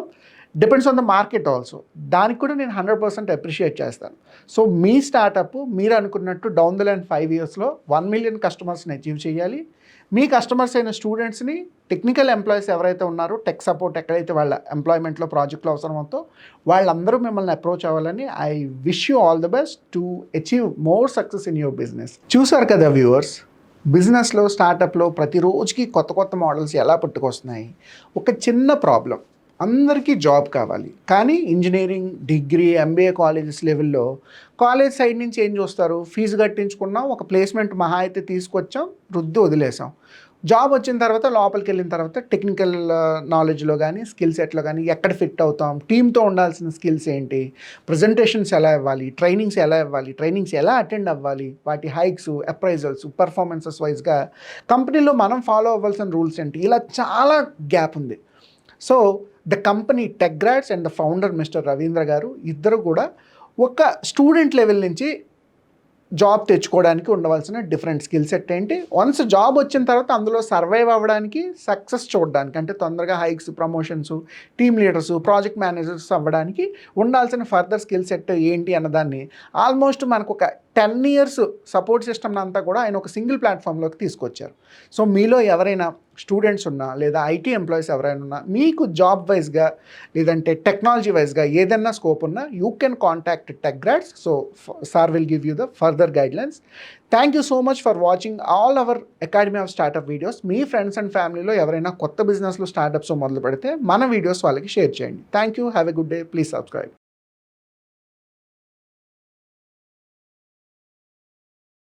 depends on the market also. దానికి కూడా నేను 100% అప్రిషియేట్ చేస్తాను. సో మీ స్టార్టప్ మీరు అనుకున్నట్టు డౌన్ ద లైన్ 5 ఇయర్స్లో 1 మిలియన్ కస్టమర్స్ని అచీవ్ చేయాలి. మీ కస్టమర్స్ అయిన స్టూడెంట్స్ని, టెక్నికల్ ఎంప్లాయీస్ ఎవరైతే ఉన్నారో, టెక్ సపోర్ట్ ఎక్కడైతే వాళ్ళ ఎంప్లాయ్మెంట్లో ప్రాజెక్ట్లో అవసరమవుతో వాళ్ళందరూ మిమ్మల్ని అప్రోచ్ అవ్వాలని I wish you all the best to achieve more success in your business. చూసారు కదా వ్యూవర్స్, బిజినెస్లో స్టార్టప్లో ప్రతిరోజుకి కొత్త కొత్త మోడల్స్ ఎలా పుట్టుకొస్తున్నాయి. ఒక చిన్న ప్రాబ్లం, అందరికీ జాబ్ కావాలి కానీ ఇంజనీరింగ్, డిగ్రీ, ఎంబీఏ కాలేజెస్ లెవెల్లో కాలేజ్ సైడ్ నుంచి ఏం చూస్తారు, ఫీజు కట్టించుకున్నాం, ఒక ప్లేస్మెంట్ మహా అయితే తీసుకొచ్చాం, రుద్ది వదిలేసాం. జాబ్ వచ్చిన తర్వాత లోపలికి వెళ్ళిన తర్వాత టెక్నికల్ నాలెడ్జ్లో కానీ స్కిల్ సెట్లో కానీ ఎక్కడ ఫిట్ అవుతాం, టీంతో ఉండాల్సిన స్కిల్స్ ఏంటి, ప్రజెంటేషన్స్ ఎలా ఇవ్వాలి, ట్రైనింగ్స్ ఎలా అటెండ్ అవ్వాలి, వాటి హైక్స్, అప్రైజల్స్, పర్ఫార్మెన్సెస్ వైజ్గా కంపెనీలో మనం ఫాలో అవ్వాల్సిన రూల్స్ ఏంటి, ఇలా చాలా గ్యాప్ ఉంది. So the company TechGrads and the founder mister Ravindra garu ఇద్దరు కూడా ఒక స్టూడెంట్ లెవెల్ నుంచి జాబ్ తెచ్చుకోవడానికి ఉండవలసిన డిఫరెంట్ స్కిల్ సెట్ ఏంటి, వన్స్ జాబ్ వచ్చిన తర్వాత అందులో సర్వైవ్ అవ్వడానికి, సక్సెస్ చూడడానికి, అంటే తొందరగా hikes, promotions, team leaders, project managers అవ్వడానికి ఉండాల్సిన ఫర్దర్ స్కిల్ సెట్ ఏంటి అన్నదాన్ని ఆల్మోస్ట్ మనకు ఒక 10 ఇయర్స్ సపోర్ట్ సిస్టమ్ అంతా కూడా ఆయన ఒక సింగిల్ ప్లాట్ఫామ్లోకి తీసుకొచ్చారు. సో మీలో ఎవరైనా స్టూడెంట్స్ ఉన్నా లేదా ఐటీ ఎంప్లాయీస్ ఎవరైనా ఉన్నా, మీకు జాబ్ వైజ్గా లేదంటే టెక్నాలజీ వైజ్గా ఏదైనా స్కోప్ ఉన్నా, you can contact TechGrads. So sir will give you the further guidelines. Thank you so much for watching all our academy of startup videos. మీ ఫ్రెండ్స్ అండ్ ఫ్యామిలీలో ఎవరైనా కొత్త బిజినెస్లో స్టార్టప్స్ మొదలు పెడితే మన వీడియోస్ వాళ్ళకి షేర్ చేయండి. Thank you, have a good day, please subscribe.